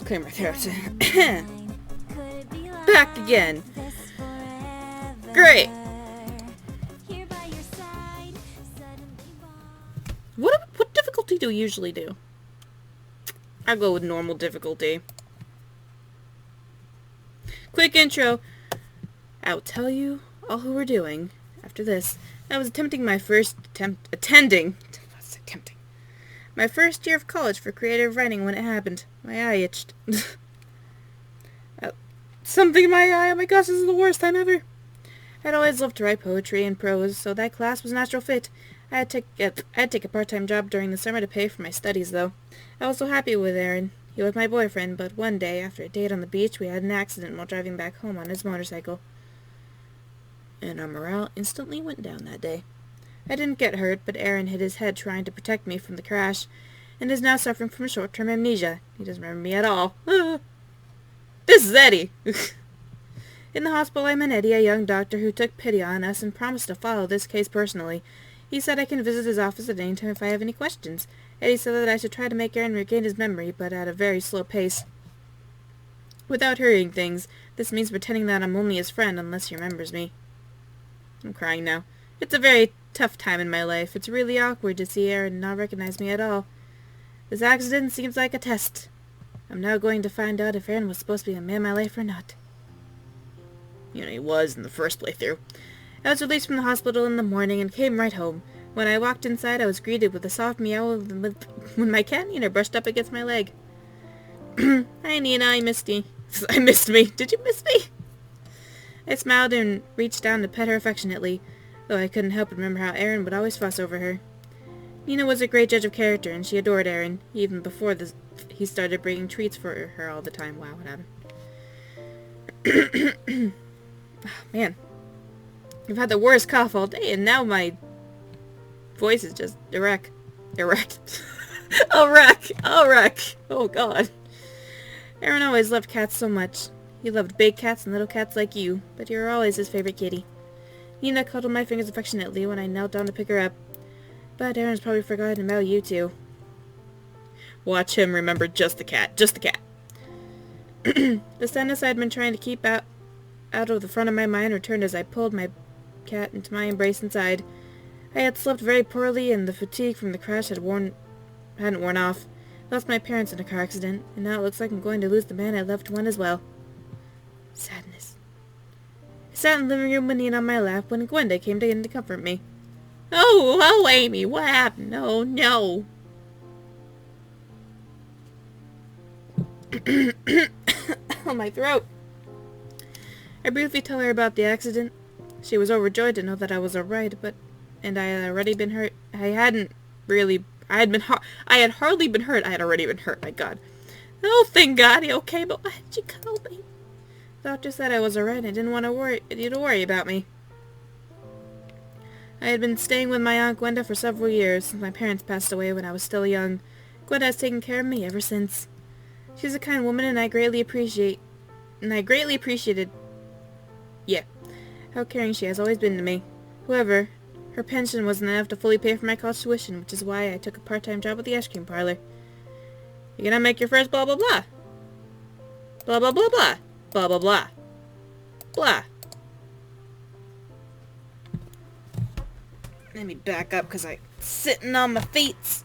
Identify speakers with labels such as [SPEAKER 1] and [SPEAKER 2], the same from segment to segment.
[SPEAKER 1] Clear my throat. Back again. Great. What difficulty do we usually do? I'll go with normal difficulty. Quick intro. I'll tell you all who we're doing after this. I was attempting my first year of college for creative writing when it happened. My eye itched. Something in my eye. Oh my gosh, this is the worst time ever. I'd always loved to write poetry and prose, so that class was a natural fit. I had to take a part-time job during the summer to pay for my studies, though. I was so happy with Aaron. He was my boyfriend, but one day, after a date on the beach, we had an accident while driving back home on his motorcycle. And our morale instantly went down that day. I didn't get hurt, but Aaron hit his head trying to protect me from the crash, and is now suffering from short-term amnesia. He doesn't remember me at all. This is Eddie! In the hospital, I met Eddie, a young doctor who took pity on us and promised to follow this case personally. He said I can visit his office at any time if I have any questions. Eddie said that I should try to make Aaron regain his memory, but at a very slow pace. Without hurrying things, this means pretending that I'm only his friend unless he remembers me. I'm crying now. It's a very tough time in my life. It's really awkward to see Aaron not recognize me at all. This accident seems like a test. I'm now going to find out if Aaron was supposed to be a man in my life or not. You know, he was in the first playthrough. I was released from the hospital in the morning and came right home. When I walked inside, I was greeted with a soft meow when my cat Nina brushed up against my leg. Hi, Nina, I missed you. I missed me. Did you miss me? I smiled and reached down to pet her affectionately, though I couldn't help but remember how Aaron would always fuss over her. Nina was a great judge of character, and she adored Aaron, even before he started bringing treats for her all the time. Wow, what happened? Oh, man. I've had the worst cough all day, and now my voice is just erect. A wreck. Oh, God. Aaron always loved cats so much. He loved big cats and little cats like you, but you were always his favorite kitty. Nina cuddled my fingers affectionately when I knelt down to pick her up. But Aaron's probably forgotten about you, too. Watch him remember just the cat. Just the cat. The sadness I had been trying to keep out of the front of my mind returned as I pulled my cat into my embrace inside. I had slept very poorly, and the fatigue from the crash hadn't worn off. I lost my parents in a car accident, and now it looks like I'm going to lose the man I loved one as well. Sadness. I sat in the living room with Nina on my lap when Gwenda came in to comfort me. Oh, Amy, what happened? Oh, no. Oh, my throat. I briefly tell her about the accident. She was overjoyed to know that I was alright, and I had already been hurt. I had hardly been hurt. I had already been hurt, my God. Oh, thank God, you okay, but why did you call me? The doctor said I was alright and I didn't want you to worry about me. I had been staying with my Aunt Gwenda for several years, since my parents passed away when I was still young. Gwenda has taken care of me ever since. She's a kind woman, and I greatly appreciated how caring she has always been to me. However, her pension wasn't enough to fully pay for my college tuition, which is why I took a part-time job at the ice cream parlor. You're gonna make your first blah blah blah. Blah blah blah blah. Blah blah blah. Blah. Let me back up because I'm sitting on my feet.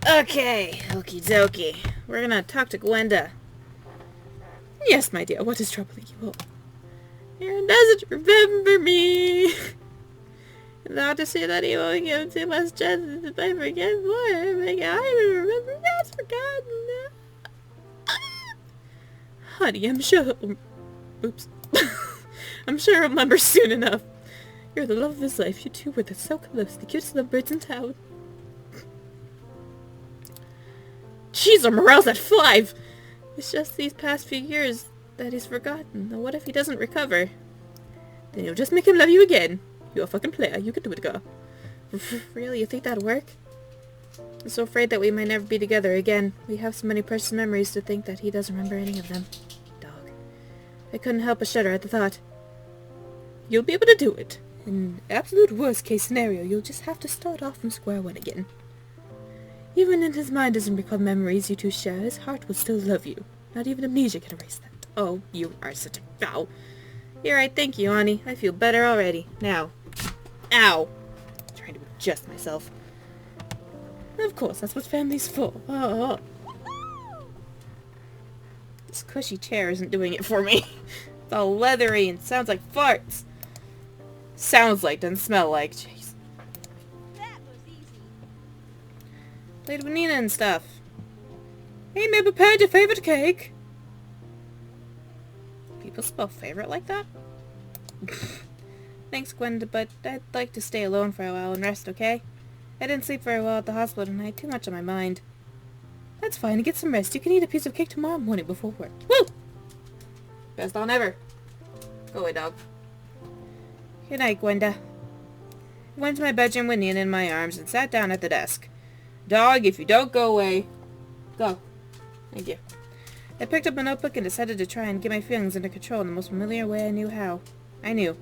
[SPEAKER 1] Okay, okie dokie. We're gonna talk to Gwenda. Yes, my dear, what is troubling you? Aaron doesn't remember me. The doctor said that he won't give too much chances if I forget more. I remember that's forgotten. Honey, I'm sure... Oops. I'm sure I'll remember soon enough. You're the love of his life. You two were so close. The cutest lovebirds in town. Jeez, our morale's at 5. It's just these past few years that he's forgotten. Now what if he doesn't recover? Then you'll just make him love you again. You're a fucking player. You can do it, girl. Really? You think that'd work? I'm so afraid that we might never be together again. We have so many precious memories to think that he doesn't remember any of them. Dog. I couldn't help but shudder at the thought. You'll be able to do it. In absolute worst case scenario, you'll just have to start off from square one again. Even if his mind doesn't recall memories you two share, his heart will still love you. Not even amnesia can erase that. Oh, you are such a foul. You're right, thank you, Ani. I feel better already. Now. Ow! I'm trying to adjust myself. Of course, that's what family's for. Oh. This cushy chair isn't doing it for me. It's all leathery and sounds like farts. Sounds like, doesn't smell like. Jeez.
[SPEAKER 2] That was easy.
[SPEAKER 1] Played with Nina and stuff. Hey, may I prepared your favorite cake? People spell favorite like that? Thanks, Gwenda, but I'd like to stay alone for a while and rest, okay? I didn't sleep very well at the hospital tonight. Too much on my mind. That's fine. Get some rest. You can eat a piece of cake tomorrow morning before work. Woo! Best on ever. Go away, dog. Good night, Gwenda. I went to my bedroom with Nina in my arms and sat down at the desk. Dog, if you don't go away... Go. Thank you. I picked up a notebook and decided to try and get my feelings under control in the most familiar way I knew how. I knew.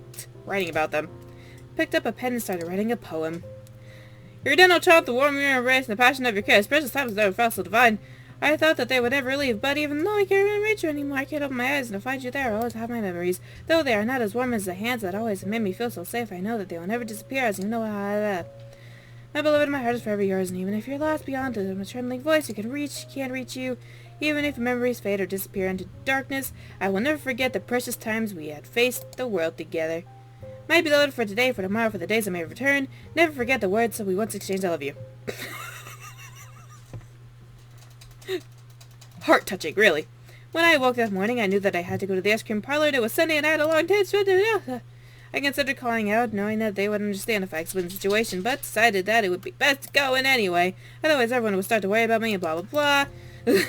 [SPEAKER 1] Writing about them. Picked up a pen and started writing a poem. Your dental child, the warm your embrace, and the passion of your kiss, precious times that felt so divine. I thought that they would never leave, but even though I can't reach you anymore, I can't open my eyes and to find you there. I always have my memories. Though they are not as warm as the hands that always made me feel so safe, I know that they will never disappear, as you know how my beloved, my heart is forever yours, and even if you're lost beyond a trembling voice, you can't reach you. Even if memories fade or disappear into darkness, I will never forget the precious times we had faced the world together. My beloved, for today, for tomorrow, for the days I may return, never forget the words that we once exchanged. I love you. Heart-touching, really. When I awoke that morning, I knew that I had to go to the ice cream parlor. It was Sunday and I had a long day. I considered calling out, knowing that they would understand if I explained the situation, but decided that it would be best to go in anyway. Otherwise, everyone would start to worry about me and blah, blah, blah. I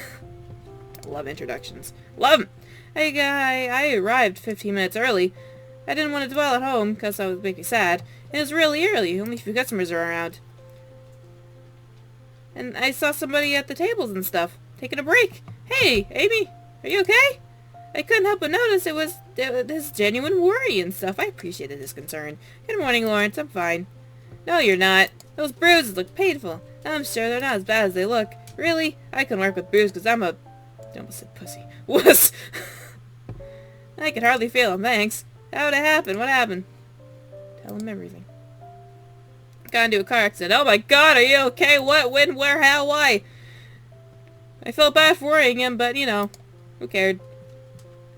[SPEAKER 1] love introductions. Love 'em! I arrived 15 minutes early. I didn't want to dwell at home, because that would make me sad. It was really early. Only a few customers were around. And I saw somebody at the tables and stuff, taking a break. Hey, Amy, are you okay? I couldn't help but notice it was this genuine worry and stuff. I appreciated his concern. Good morning, Lawrence. I'm fine. No, you're not. Those bruises look painful. I'm sure they're not as bad as they look. Really? I can work with bruises because I'm a... I almost said pussy. Wuss! I could hardly feel him, thanks. How'd it happen? What happened? Tell him everything. Got into a car accident. Oh my god, are you okay? What, when, where, how, why? I felt bad for worrying him, but, you know, who cared?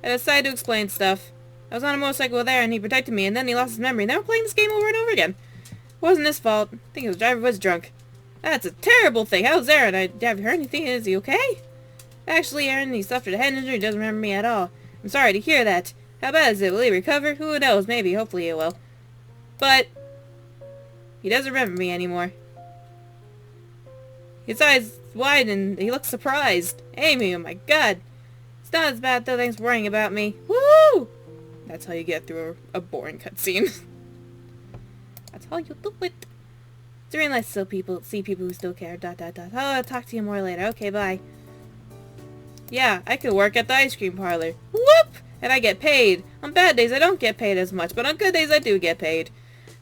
[SPEAKER 1] I decided to explain stuff. I was on a motorcycle there, and he protected me, and then he lost his memory, and now we're playing this game over and over again. It wasn't his fault. I think the driver was drunk. That's a terrible thing. How's Aaron? Have you heard anything? Is he okay? Actually, Aaron, he suffered a head injury. He doesn't remember me at all. I'm sorry to hear that. How bad is it? Will he recover? Who knows? Maybe. Hopefully he will. But he doesn't remember me anymore. His eyes wide and he looks surprised. Amy, oh my god. It's not as bad though. Thanks for worrying about me. Woo! That's how you get through a boring cutscene. That's how you do it. It's really nice to see people who still care. ... Oh, I'll talk to you more later. Okay, bye. Yeah, I could work at the ice cream parlor. Whoop! And I get paid. On bad days I don't get paid as much, but on good days I do get paid.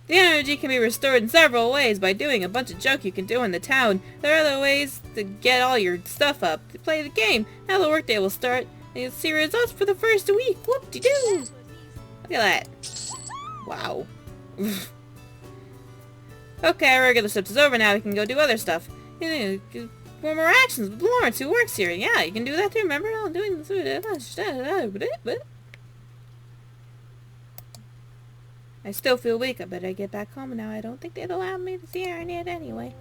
[SPEAKER 1] The energy can be restored in several ways by doing a bunch of junk you can do in the town. There are other ways to get all your stuff up. To play the game. Now the workday will start, and you'll see results for the first week. Whoop-de-doo! Look at that. Wow. Okay, our regular shift is over now. We can go do other stuff. You know, more actions with Lawrence, who works here. Yeah, you can do that too. Remember? I'm doing this. I still feel weak. I better get back home now. I don't think they'd allow me to see Aaron yet anyway.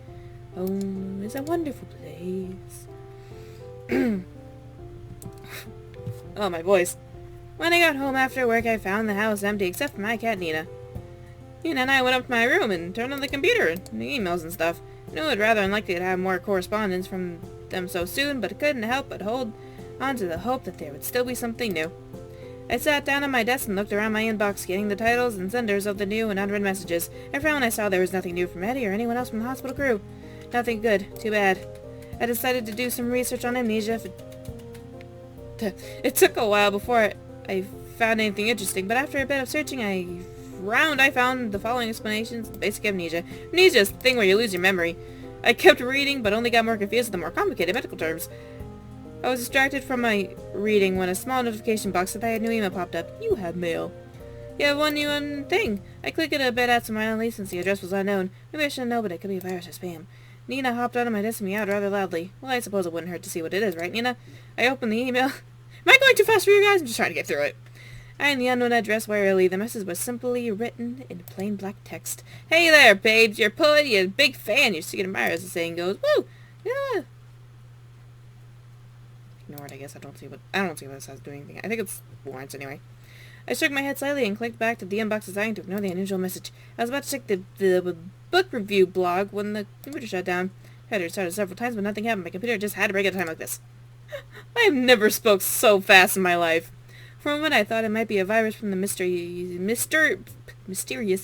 [SPEAKER 1] Home is a wonderful place. Oh, my voice. When I got home after work, I found the house empty except for my cat, Nina. Nina and I went up to my room and turned on the computer and the emails and stuff. I knew it was rather unlikely to have more correspondence from them so soon, but I couldn't help but hold on to the hope that there would still be something new. I sat down at my desk and looked around my inbox, getting the titles and senders of the new and unread messages. I found I saw there was nothing new from Eddie or anyone else from the hospital crew. Nothing good. Too bad. I decided to do some research on amnesia. It took a while before I found anything interesting, but after a bit of searching, I found the following explanations. Basic amnesia. Amnesia is the thing where you lose your memory. I kept reading, but only got more confused with the more complicated medical terms. I was distracted from my reading when a small notification box that I had new email popped up. You have mail. You have one new thing. I clicked it a bit absentmindedly since the address was unknown. Maybe I should know, but it could be a virus or spam. Nina hopped onto my desk and meowed rather loudly. Well, I suppose it wouldn't hurt to see what it is, right, Nina? I opened the email. Am I going too fast for you guys? I'm just trying to get through it. I and the unknown address warily. The message was simply written in plain black text. Hey there, babes. You're a poet. You're a big fan. You're secret admirer, as the saying goes. Woo! Yeah. Ignore it, I guess. I don't see what this has to do anything. I think it's Lawrence anyway. I shook my head slightly and clicked back to the inbox design to ignore the unusual message. I was about to check the book review blog when the computer shut down. I had to restart it several times, but nothing happened. My computer just had to break at a time like this. I have never spoke so fast in my life. For a moment I thought it might be a virus from the mysterious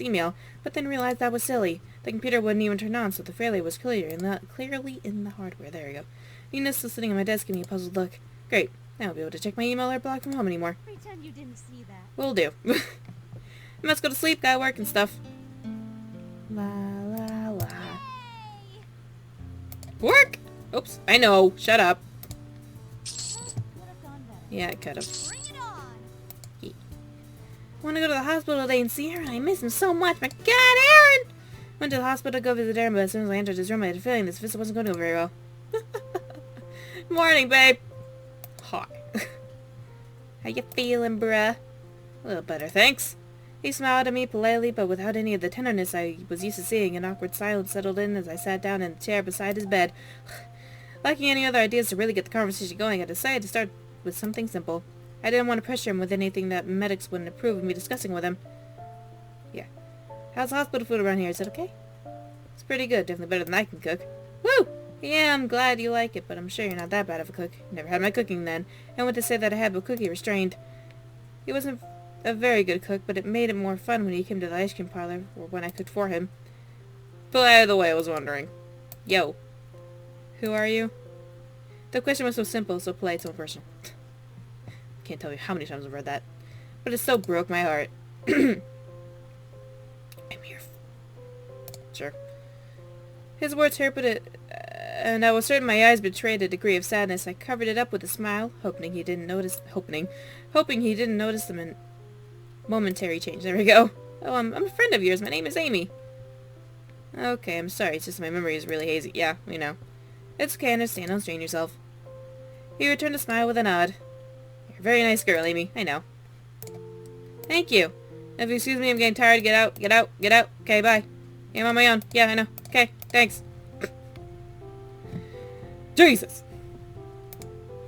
[SPEAKER 1] email, but then realized that was silly. The computer wouldn't even turn on, so the failure was clearly in the hardware. There we go. Nina's still sitting at my desk giving me a puzzled look. Great. Now I'll be able to check my email or blog from home anymore.
[SPEAKER 2] Pretend you didn't see that.
[SPEAKER 1] Will do. I must go to sleep, gotta work and stuff. La la la.
[SPEAKER 2] Hey!
[SPEAKER 1] Work! Oops, I know. Shut up.
[SPEAKER 2] Would have gone better.
[SPEAKER 1] Yeah, it could've.
[SPEAKER 2] Bring it on!
[SPEAKER 1] Want to go to the hospital today and see her? I miss him so much. My God, Aaron! Went to the hospital to go visit Aaron, but as soon as I entered his room, I had a feeling this visit wasn't going to go very well. Morning, babe. Hi. How you feeling, bruh? A little better, thanks. He smiled at me politely, but without any of the tenderness I was used to seeing. An awkward silence settled in as I sat down in the chair beside his bed. Lacking any other ideas to really get the conversation going, I decided to start with something simple. I didn't want to pressure him with anything that medics wouldn't approve of me discussing with him. Yeah. How's the hospital food around here? Is it okay? It's pretty good. Definitely better than I can cook. Woo! Yeah, I'm glad you like it, but I'm sure you're not that bad of a cook. Never had my cooking then. And went to say that I had but cookie restrained. He wasn't a very good cook, but it made it more fun when he came to the ice cream parlor, or when I cooked for him. But out of the way, I was wondering. Yo. Who are you? The question was so simple, so polite, so personal. Can't tell you how many times I've read that. But it so broke my heart. I'm here. Sure. His words hurt, but and I was certain my eyes betrayed a degree of sadness. I covered it up with a smile, hoping he didn't notice the momentary change. There we go. Oh, I'm a friend of yours. My name is Amy. Okay, I'm sorry. It's just my memory is really hazy. Yeah, we know. It's okay, I understand. Don't strain yourself. He returned a smile with a nod. You're a very nice girl, Amy. I know. Thank you. If you excuse me, I'm getting tired. Get out, get out, get out. Okay, bye. Yeah, I'm on my own. Yeah, I know. Okay, thanks. Jesus!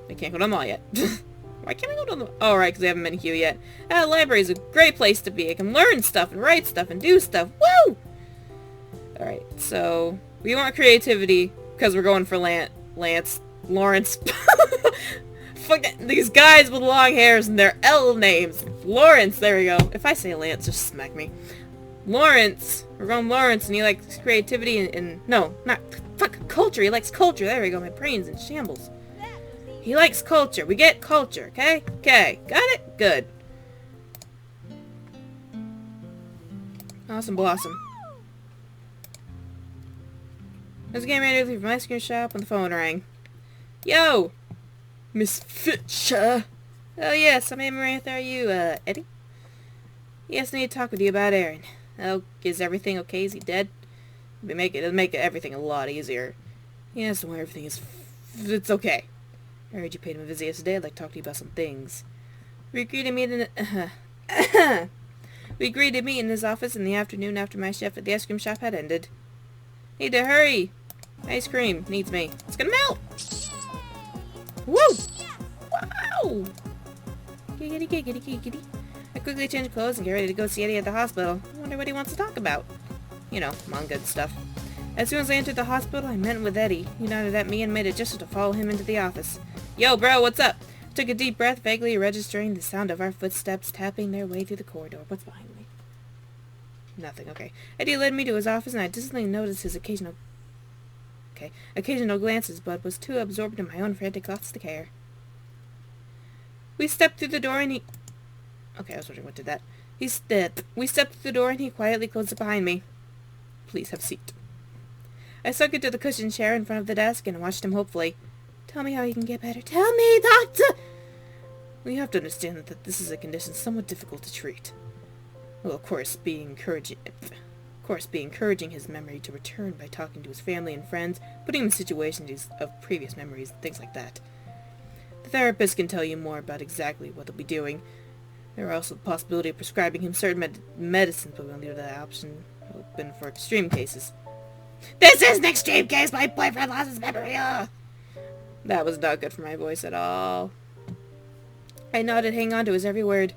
[SPEAKER 1] I can't go to the mall yet. Why can't we go to the mall? Oh, right, because we haven't been in queue yet. The library is a great place to be. I can learn stuff and write stuff and do stuff. Woo! Alright, so we want creativity because we're going for Lawrence. Fucking these guys with long hairs and their L names. Lawrence, there we go. If I say Lance, just smack me. Lawrence. We're going Lawrence, and he likes creativity and no, not fuck culture. He likes culture. There we go. My brain's in shambles.
[SPEAKER 2] That was easy.
[SPEAKER 1] He likes culture. We get culture, okay? Okay. Got it? Good. Awesome Blossom. I was getting ready to leave from the ice cream shop when the phone rang. Yo! Miss Fitcher! Oh yes, I'm Amy right there. Are you, Eddie? Yes, I need to talk with you about Aaron. Oh, is everything okay? Is he dead? It'll make everything a lot easier. Yes, well, everything is... it's okay. I heard you paid him a visit yesterday. I'd like to talk to you about some things. We agreed to meet in... We agreed to meet in his office in the afternoon after my shift at the ice cream shop had ended. Need to hurry! Ice cream needs me. It's gonna melt! Woo! Wow! Giggity, giggity, giggity. I quickly changed clothes and get ready to go see Eddie at the hospital. I wonder what he wants to talk about. You know, manga and stuff. As soon as I entered the hospital, I met with Eddie. He nodded at me and made a gesture to follow him into the office. Yo, bro, what's up? I took a deep breath, vaguely registering the sound of our footsteps tapping their way through the corridor. What's behind me? Nothing, okay. Eddie led me to his office, and I distantly noticed his occasional glances, but was too absorbed in my own frantic thoughts to care. We stepped through the door, and he... Okay, I was wondering what did that. We stepped through the door, and he quietly closed it behind me. Please have a seat. I sunk into the cushioned chair in front of the desk and watched him hopefully. Tell me how he can get better. Tell me, doctor! Well, you have to understand that this is a condition somewhat difficult to treat. Well, of course, be encouraging his memory to return by talking to his family and friends, putting him in situations of previous memories, things like that. The therapist can tell you more about exactly what they'll be doing. There are also the possibility of prescribing him certain medicines, but we'll leave that option open for extreme cases. This is an extreme case! My boyfriend lost his memory! That was not good for my voice at all. I nodded, hanging on to his every word.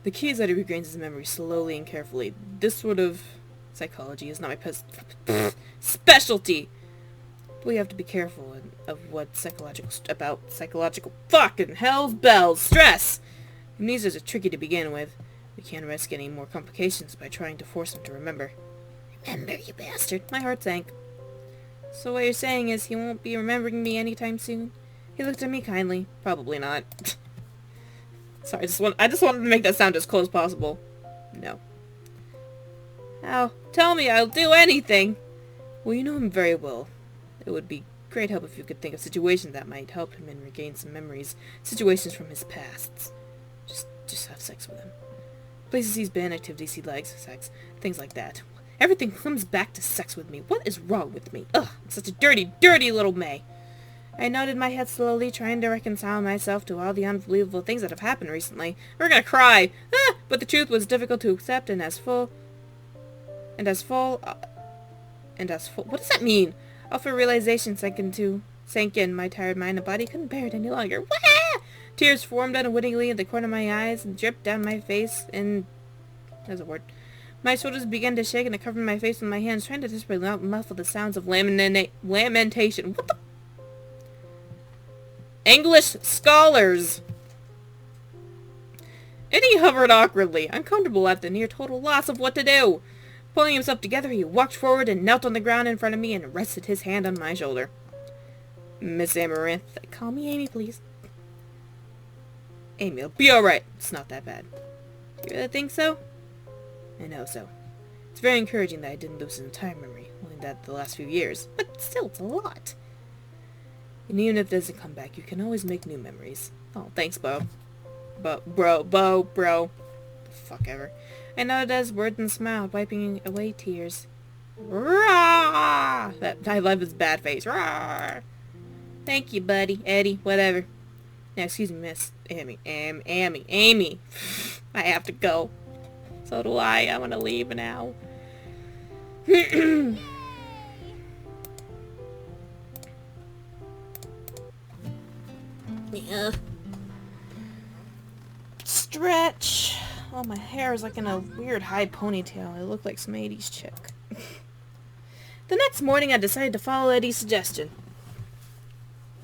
[SPEAKER 1] The key is that he regains his memory slowly and carefully. This sort of psychology is not my specialty. But we have to be careful of what psychological fucking hell's bells stress. Amnesias are tricky to begin with. We can't risk any more complications by trying to force him to remember. Remember, you bastard. My heart sank. So what you're saying is he won't be remembering me anytime soon? He looked at me kindly. Probably not. Sorry, I just wanted to make that sound as close as possible. No. Oh, tell me, I'll do anything! Well, you know him very well. It would be great help if you could think of situations that might help him and regain some memories. Situations from his pasts. Just have sex with him. Places he's been, activities he likes, sex, things like that. Everything comes back to sex with me. What is wrong with me? Ugh, I'm such a dirty, dirty little May. I nodded my head slowly, trying to reconcile myself to all the unbelievable things that have happened recently. We're gonna cry! But the truth was difficult to accept and what does that mean? Awful realization sank in my tired mind and body couldn't bear it any longer. Wah! Tears formed unwittingly in the corner of my eyes and dripped down my face and... there's a word. My shoulders began to shake and I covered my face with my hands, trying to desperately muffle the sounds of lamentation. What the... English scholars! Eddie hovered awkwardly, uncomfortable at the near total loss of what to do. Pulling himself together, he walked forward and knelt on the ground in front of me and rested his hand on my shoulder. Miss Amaranth, call me Amy, please. Amy, it'll be alright. It's not that bad. You really think so? I know so. It's very encouraging that I didn't lose his entire memory, only that the last few years. But still, it's a lot. And even if it doesn't come back, you can always make new memories. Oh, thanks, Bo. Bro. The fuck ever. I nodded as words and smiled, wiping away tears. Rawr! I love his bad face. Rawr! Thank you, buddy, Eddie, whatever. Now, excuse me, Miss Amy. Amy. I have to go. So do I. I want to leave now. Yeah. Stretch. Oh, my hair is like in a weird high ponytail. I look like some 80s chick. The next morning I decided to follow Eddie's suggestion.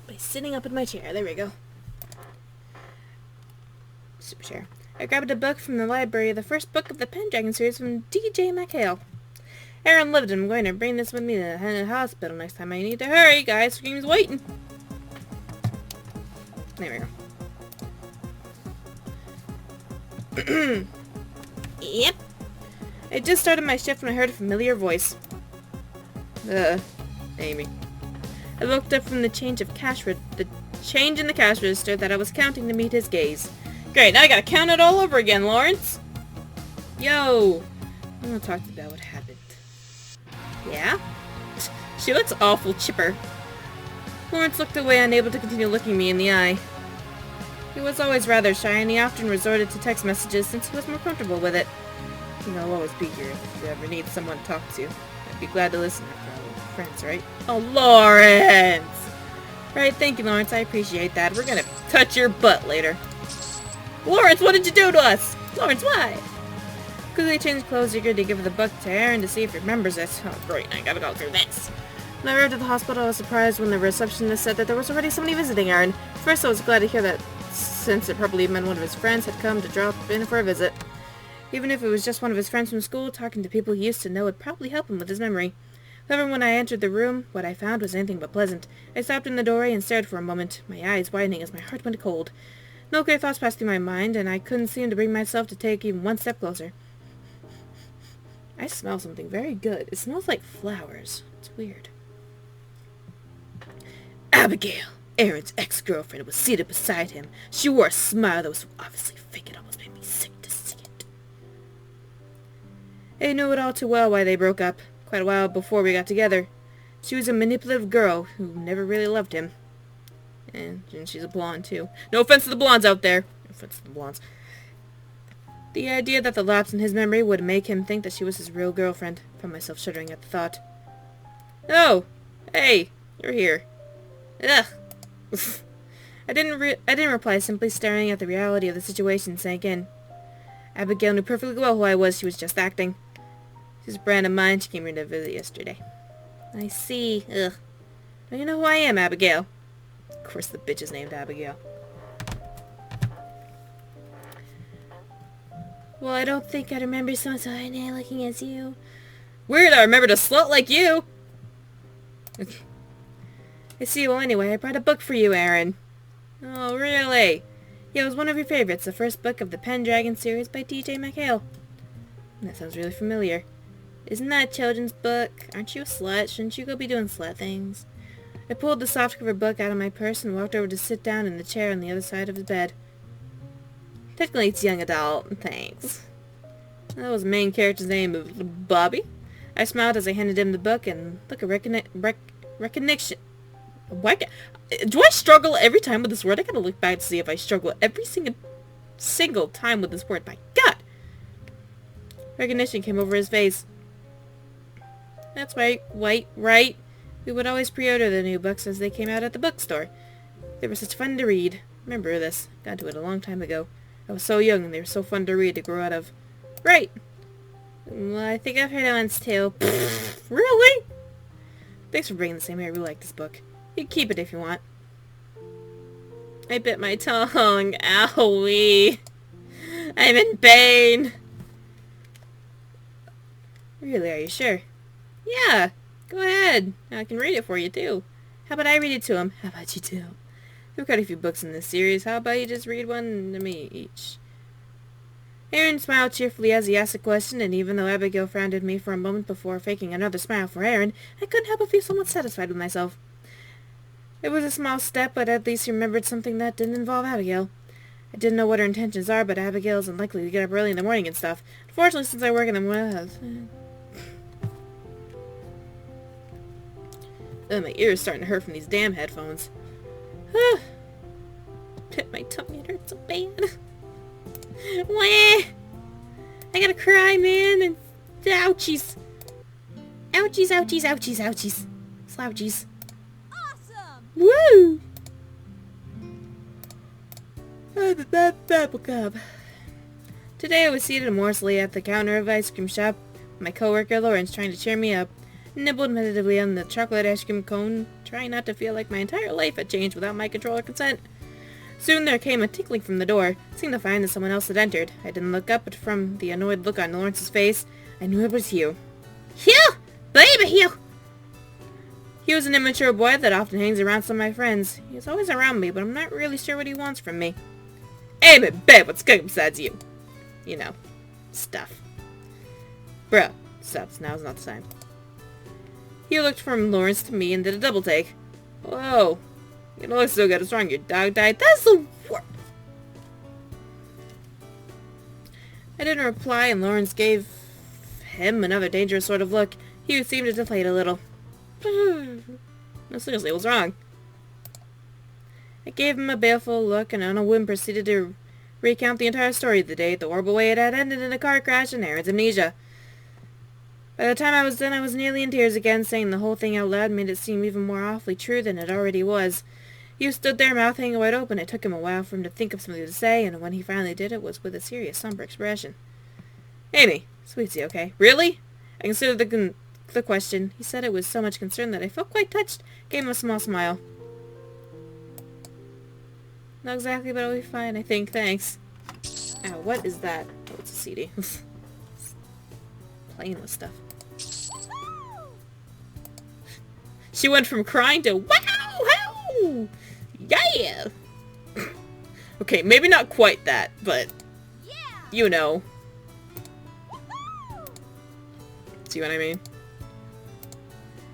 [SPEAKER 1] By sitting up in my chair. There we go. Super chair. I grabbed a book from the library, the first book of the Pendragon series from D.J. MacHale. Aaron lived and I'm going to bring this with me to the hospital next time I need to hurry. Guys, Scream's waiting. There we go. Yep. I just started my shift when I heard a familiar voice. Amy. I looked up from the change in the cash register that I was counting to meet his gaze. Great, now I gotta count it all over again, Lawrence. Yo. I'm gonna talk to you about what happened. Yeah? She looks awful chipper. Lawrence looked away, unable to continue looking me in the eye. He was always rather shy, and he often resorted to text messages since he was more comfortable with it. You know, I'll always be here if you ever need someone to talk to. I'd be glad to listen after all. We're friends, right? Oh, Lawrence! Right, thank you, Lawrence. I appreciate that. We're gonna touch your butt later. Lawrence, what did you do to us? Lawrence, why? Quickly changed clothes, eager to give the book to Aaron to see if he remembers it. Oh, great, I gotta go through this. When I arrived at the hospital, I was surprised when the receptionist said that there was already somebody visiting Aaron. First, I was glad to hear that, since it probably meant one of his friends had come to drop in for a visit. Even if it was just one of his friends from school, talking to people he used to know would probably help him with his memory. However, when I entered the room, what I found was anything but pleasant. I stopped in the doorway and stared for a moment, my eyes widening as my heart went cold. No clear thoughts passed through my mind, and I couldn't seem to bring myself to take even one step closer. I smell something very good. It smells like flowers. It's weird. Abigail, Aaron's ex-girlfriend, was seated beside him. She wore a smile that was so obviously fake it almost made me sick to see it. I knew it all too well why they broke up, quite a while before we got together. She was a manipulative girl who never really loved him. And she's a blonde, too. No offense to the blondes out there. No offense to the blondes. The idea that the lapse in his memory would make him think that she was his real girlfriend. I found myself shuddering at the thought. Oh! Hey! You're here. Ugh! I didn't reply, simply staring at the reality of the situation sank in. Abigail knew perfectly well who I was. She was just acting. She's a brand of mine. She came here to visit yesterday. I see. Ugh. Don't you know who I am, Abigail? Of course the bitch is named Abigail. Well, I don't think I remember someone so high looking as you. Weird, I remembered a slut like you! I see, well anyway, I brought a book for you, Aaron. Oh, really? Yeah, it was one of your favorites, the first book of the Pendragon series by T.J. McHale. That sounds really familiar. Isn't that a children's book? Aren't you a slut? Shouldn't you go be doing slut things? I pulled the softcover book out of my purse and walked over to sit down in the chair on the other side of his bed. Technically it's young adult, thanks. That was the main character's name, Bobby. I smiled as I handed him the book and look at recognition. Why do I struggle every time with this word? I gotta look back to see if I struggle every single time with this word. My God! Recognition came over his face. That's right, right. We would always pre-order the new books as they came out at the bookstore. They were such fun to read. Remember this. Got into it a long time ago. I was so young and they were so fun to read to grow out of. Right! Well, I think I've heard it once too. Really? Thanks for bringing this. I really like this book. You can keep it if you want. I bit my tongue. Owie. I'm in pain. Really, are you sure? Yeah. Go ahead. I can read it for you too. How about I read it to him? How about you too? We've got a few books in this series. How about you just read one to me each? Aaron smiled cheerfully as he asked the question, and even though Abigail frowned at me for a moment before faking another smile for Aaron, I couldn't help but feel somewhat satisfied with myself. It was a small step, but at least he remembered something that didn't involve Abigail. I didn't know what her intentions are, but Abigail isn't likely to get up early in the morning and stuff. Unfortunately, since I work in the morning... my ears starting to hurt from these damn headphones. Bit my tongue, it hurts so bad. Wah! I gotta cry, man, and ouchies. Ouchies, ouchies, ouchies, ouchies. Slouchies.
[SPEAKER 2] Awesome!
[SPEAKER 1] Woo! Bubblegum. Today I was seated amorously at the counter of ice cream shop. My coworker Lawrence trying to cheer me up. Nibbled meditatively on the chocolate ice cream cone, trying not to feel like my entire life had changed without my control or consent. Soon there came a tinkling from the door, signifying that someone else had entered. I didn't look up, but from the annoyed look on Lawrence's face, I knew it was Hugh. Hugh! Baby Hugh! He was an immature boy that often hangs around some of my friends. He's always around me, but I'm not really sure what he wants from me. Hey, babe, what's cooking besides you? You know, stuff. Bro, stops. Now's not the time. He looked from Lawrence to me and did a double take. Whoa. You don't look so good. What's wrong? Your dog died? That's the worst. I didn't reply, and Lawrence gave him another dangerous sort of look. He seemed to deflate a little. No, seriously, what's wrong? I gave him a baleful look, and on a whim proceeded to recount the entire story of the day, the horrible way it had ended in a car crash, and Aaron's amnesia. By the time I was done, I was nearly in tears again. Saying the whole thing out loud made it seem even more awfully true than it already was. Hugh stood there, mouth hanging wide open. It took him a while for him to think of something to say, and when he finally did, it was with a serious, somber expression. Amy, sweetie, okay? Really? I considered the question. He said it with so much concern that I felt quite touched. Gave him a small smile. Not exactly, but I'll be fine, I think. Thanks. Ow, what is that? Oh, it's a CD. Playing with stuff. She went from crying to wow! Yeah! Okay, maybe not quite that, but
[SPEAKER 2] Yeah!
[SPEAKER 1] you know. see what I mean.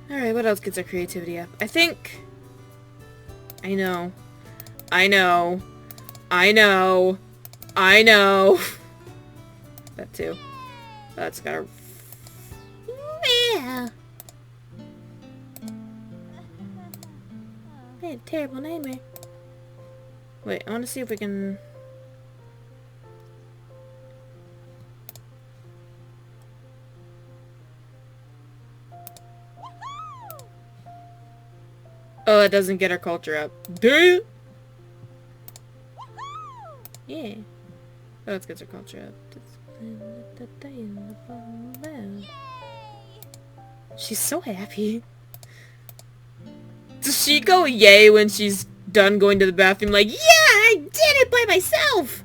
[SPEAKER 1] Alright, what else gets our creativity up? I think... I know. I know. I know. I know. That too. That's gotta... Yeah. I had a terrible nightmare. Wait, I want to see if we can... Oh, it doesn't get our culture up. Do you? Yeah. Oh, let's get our culture up. She's so happy. Does she go yay when she's done going to the bathroom like, yeah, I did it by myself!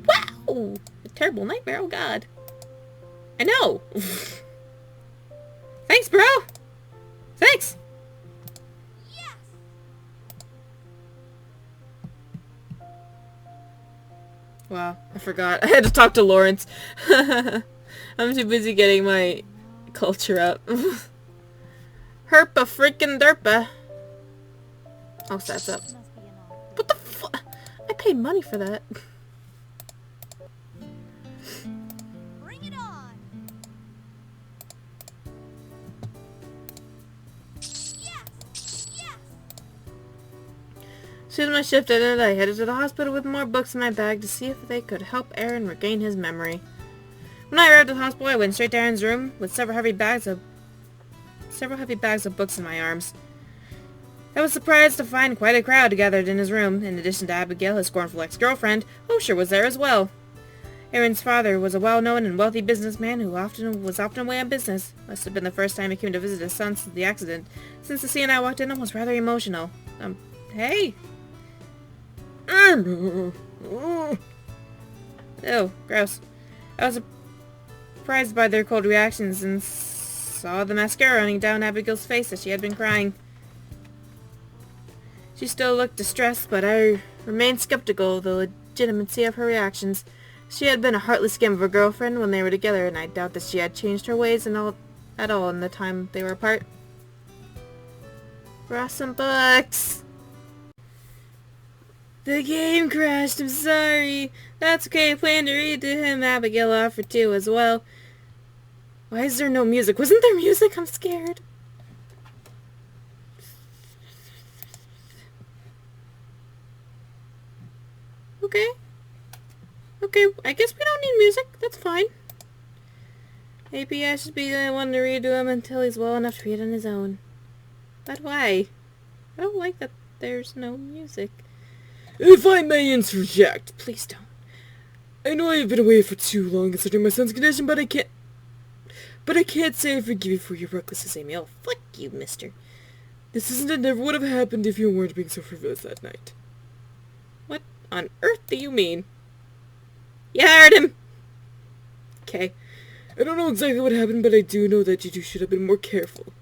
[SPEAKER 1] Wow! A terrible nightmare, oh god. I know! Thanks, bro! Thanks! Wow, I forgot. I had to talk to Lawrence. I'm too busy getting my culture up. Herpa freaking derpa. Oh, that's up. What the fu- I paid money for that.
[SPEAKER 2] Bring it on. Yes. Yes.
[SPEAKER 1] Soon as my shift ended, I headed to the hospital with more books in my bag to see if they could help Aaron regain his memory. When I arrived at the hospital, I went straight to Aaron's room with several heavy bags of books in my arms. I was surprised to find quite a crowd gathered in his room. In addition to Abigail, his scornful ex-girlfriend, Osher was there as well. Aaron's father was a well-known and wealthy businessman who was often away on business. Must have been the first time he came to visit his son since the accident. Since the scene I walked in on was rather emotional. Hey! Oh, gross. I was surprised by their cold reactions and saw the mascara running down Abigail's face as she had been crying. She still looked distressed, but I remained skeptical of the legitimacy of her reactions. She had been a heartless scam of a girlfriend when they were together, and I doubt that she had changed her ways at all in the time they were apart. Brought some books! The game crashed, I'm sorry. That's okay, I plan to read to him. Abigail offered to as well. Why is there no music? Wasn't there music? I'm scared. Okay. Okay, I guess we don't need music. That's fine. Maybe I should be the one to read to him until he's well enough to read on his own. But why? I don't like that there's no music. If I may interject. Please don't. I know I've been away for too long considering my son's condition, but I can't say I forgive you for your recklessness, Amy. Oh, fuck you, mister. This isn't and never would have happened if you weren't being so frivolous that night. What on earth do you mean? You heard him! Okay. I don't know exactly what happened, but I do know that you two should have been more careful.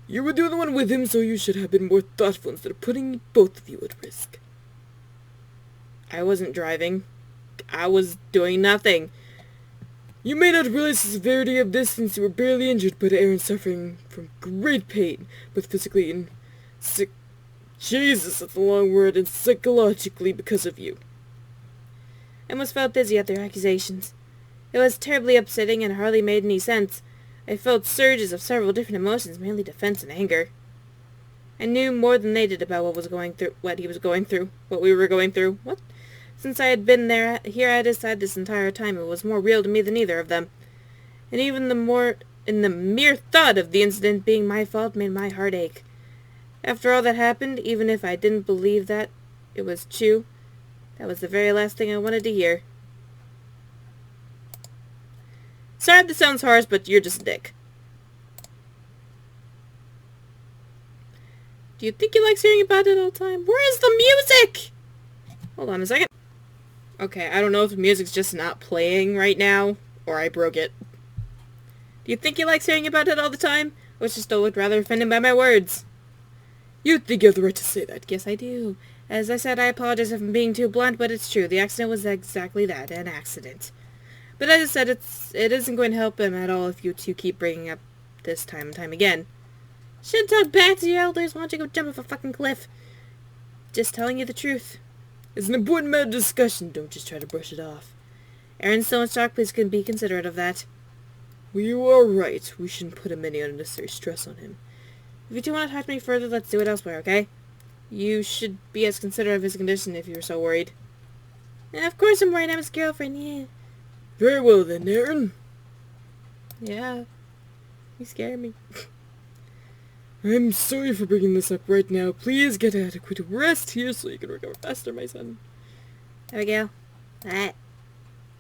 [SPEAKER 1] You were the only one with him, so you should have been more thoughtful instead of putting both of you at risk. I wasn't driving. I was doing nothing. You may not realize the severity of this since you were barely injured, but Aaron's suffering from great pain, both physically and Jesus, that's a long word, and psychologically because of you. I almost felt dizzy at their accusations. It was terribly upsetting and hardly made any sense. I felt surges of several different emotions, mainly defense and anger. I knew more than they did about what we were going through. What? Since I had been here at his side this entire time, it was more real to me than either of them. And even the mere thought of the incident being my fault made my heart ache. After all that happened, even if I didn't believe that it was true, that was the very last thing I wanted to hear. Sorry if this sounds harsh, but you're just a dick. Do you think he likes hearing about it all the time? Where is the music? Hold on a second. Okay, I don't know if the music's just not playing right now, or I broke it. Do you think he likes hearing about it all the time? Or just still looked rather offended by my words? You think you have the right to say that. Yes, I do. As I said, I apologize if I'm being too blunt, but it's true. The accident was exactly that, an accident. But as I said, it isn't going to help him at all if you two keep bringing up this time and time again. Should talk back to your elders. Why don't you go jump off a fucking cliff? Just telling you the truth. It's an important matter of discussion. Don't just try to brush it off. Aaron's so in shock, please be considerate of that. Well, you are right. We shouldn't put any unnecessary stress on him. If you two want to talk to me further, let's do it elsewhere, okay? You should be as considerate of his condition if you're so worried. Yeah, of course I'm worried. I'm his girlfriend, yeah. Very well then, Aaron. Yeah. You scare me. I'm sorry for bringing this up right now. Please get adequate rest here so you can recover faster, my son. Abigail. That.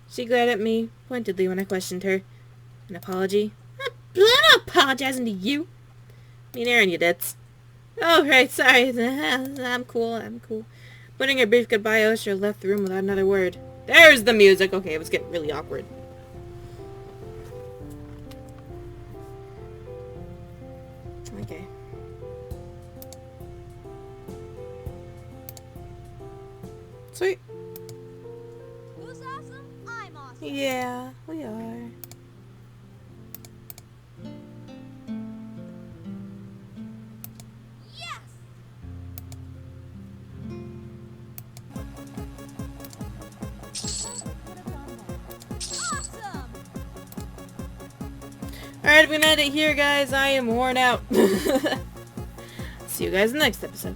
[SPEAKER 1] She glared at me pointedly when I questioned her. An apology? I'm not apologizing to you. I mean, Aaron, you ditz. Oh, right, sorry. I'm cool. Putting a brief goodbye, Osher left the room without another word. There's the music! Okay, it was getting really awkward. Okay. Sweet.
[SPEAKER 2] Who's awesome? I'm awesome.
[SPEAKER 1] Yeah, we are.
[SPEAKER 2] Yes! Awesome!
[SPEAKER 1] Alright, we're gonna end it here, guys. I am worn out. See you guys in the next episode.